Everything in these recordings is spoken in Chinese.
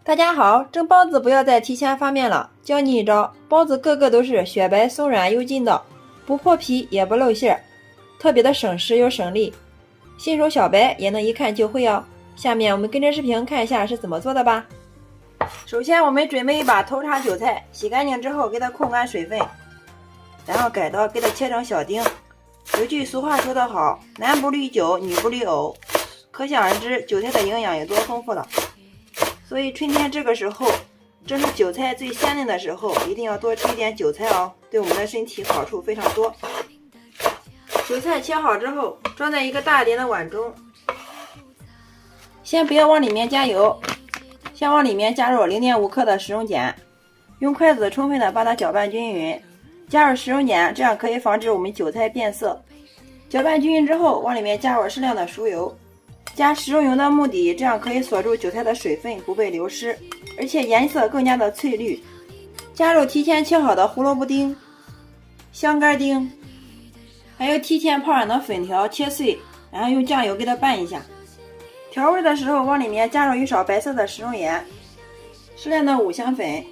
大家好，蒸包子不要再提前发面了，教你一招，包子个个都是雪白松软又劲道，不破皮也不露馅，特别的省时又省力，新手小白也能一看就会哦。下面我们跟着视频看一下是怎么做的吧。首先我们准备一把头茬韭菜，洗干净之后给它控干水分，然后改刀给它切成小丁。有句俗话说得好，男不滤酒，女不滤藕，可想而知韭菜的营养有多丰富了。所以春天这个时候，正是韭菜最鲜嫩的时候，一定要多吃一点韭菜哦，对我们的身体好处非常多。韭菜切好之后，装在一个大一点的碗中，先不要往里面加油，先往里面加入 0.5 克的食用碱，用筷子充分的把它搅拌均匀。加入食用碱，这样可以防止我们韭菜变色。搅拌均匀之后，往里面加入适量的熟油。加食用油的目的，这样可以锁住韭菜的水分不被流失，而且颜色更加的翠绿。加入提前切好的胡萝卜丁、香干丁，还有提前泡软的粉条切碎，然后用酱油给它拌一下。调味的时候往里面加入一勺白色的食用盐，适量的五香粉，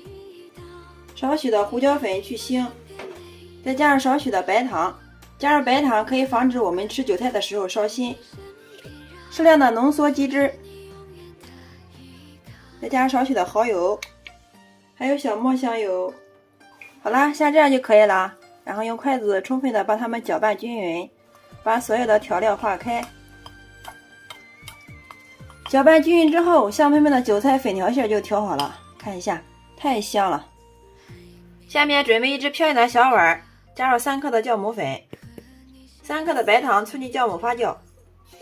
少许的胡椒粉去腥，再加入少许的白糖。加入白糖可以防止我们吃韭菜的时候烧心。适量的浓缩鸡汁，再加少许的蚝油，还有小磨香油。好啦，像这样就可以了。然后用筷子充分的把它们搅拌均匀，把所有的调料化开。搅拌均匀之后，香喷喷的韭菜粉条馅就调好了，看一下，太香了。下面准备一只漂亮的小碗，加入3克的酵母粉，3克的白糖促进酵母发酵。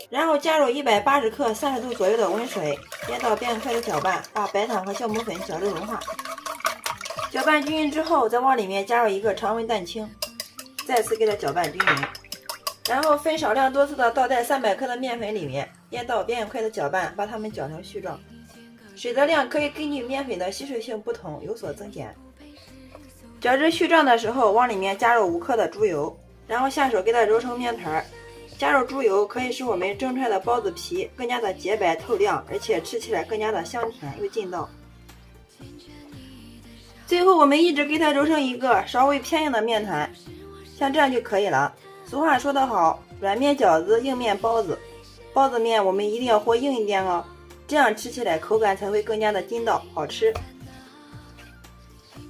然后加入180克30度左右的温水，颠倒边快的搅拌，把白糖和酵母粉搅至融化。搅拌均匀之后，再往里面加入一个常温蛋清，再次给它搅拌均匀。然后分少量多次的倒在300克的面粉里面，颠倒边快的搅拌，把它们搅成絮状。水的量可以根据面粉的吸水性不同有所增减。搅至絮状的时候，往里面加入5克的猪油，然后下手给它揉成面团。加入猪油可以使我们蒸出来的包子皮更加的洁白透亮，而且吃起来更加的香甜又劲道。最后我们一直给它揉成一个稍微偏硬的面团，像这样就可以了。俗话说得好，软面饺子，硬面包子。包子面我们一定要和硬一点哦，这样吃起来口感才会更加的筋道好吃。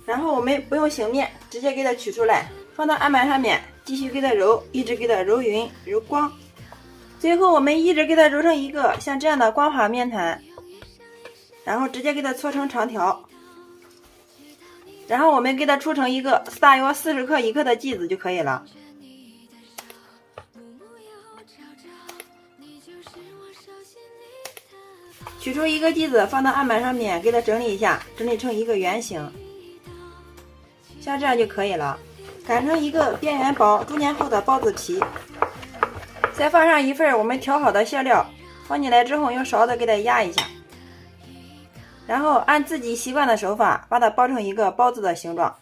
然后我们不用醒面，直接给它取出来，放到案板上面，继续给它揉，一直给它揉匀揉光。最后我们一直给它揉成一个像这样的光滑面团，然后直接给它搓成长条。然后我们给它出成一个大约40克1克的剂子就可以了。取出一个剂子放到案板上面，给它整理一下，整理成一个圆形，像这样就可以了。擀成一个边缘薄、中间厚的包子皮，再放上一份我们调好的馅料，放进来之后用勺子给它压一下，然后按自己习惯的手法把它包成一个包子的形状。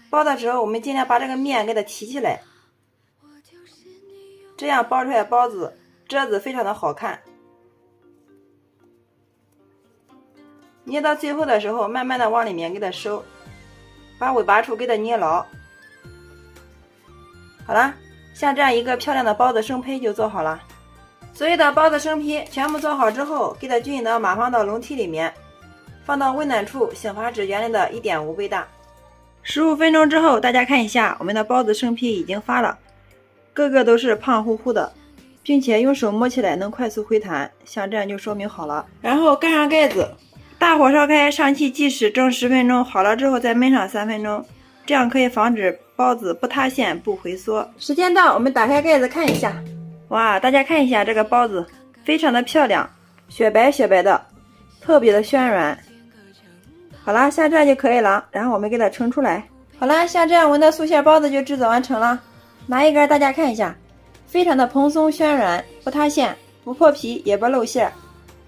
包的时候我们尽量把这个面给它提起来，这样包出来包子褶子非常的好看。捏到最后的时候慢慢的往里面给它收，把尾巴处给它捏牢。好了，像这样一个漂亮的包子生胚就做好了。所有的包子生坯全部做好之后，给它均匀的码放到笼屉里面，放到温暖处，醒发至原来的 1.5 倍大。15分钟之后，大家看一下，我们的包子生坯已经发了，个个都是胖乎乎的，并且用手摸起来能快速回弹，像这样就说明好了。然后盖上盖子，大火烧开，上气计时蒸10分钟，好了之后再焖上3分钟，这样可以防止包子不塌陷不回缩。时间到，我们打开盖子看一下。哇，大家看一下这个包子非常的漂亮，雪白雪白的，特别的暄软。好啦，像这样就可以了，然后我们给它盛出来。好啦，像这样我们的素馅包子就制作完成了。拿一根大家看一下，非常的蓬松暄软，不塌陷不破皮也不露馅。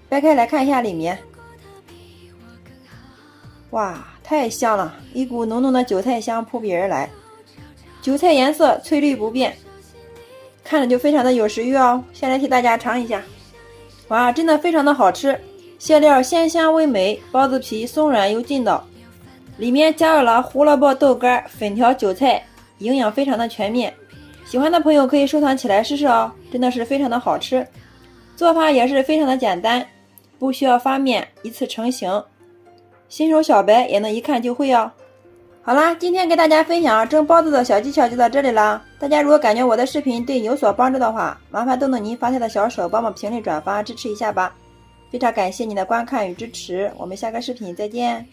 掰开来看一下里面，哇，太香了，一股浓浓的韭菜香扑鼻而来，韭菜颜色翠绿不变，看着就非常的有食欲哦。先来替大家尝一下，哇，真的非常的好吃，馅料鲜香味美，包子皮松软有劲道，里面加入了胡萝卜、豆干、粉条、韭菜，营养非常的全面。喜欢的朋友可以收藏起来试试哦，真的是非常的好吃。做法也是非常的简单，不需要发面，一次成型，新手小白也能一看就会哦。好啦，今天给大家分享蒸包子的小技巧就到这里啦。大家如果感觉我的视频对你有所帮助的话，麻烦动动您发财的小手，帮忙评论转发支持一下吧。非常感谢你的观看与支持，我们下个视频再见。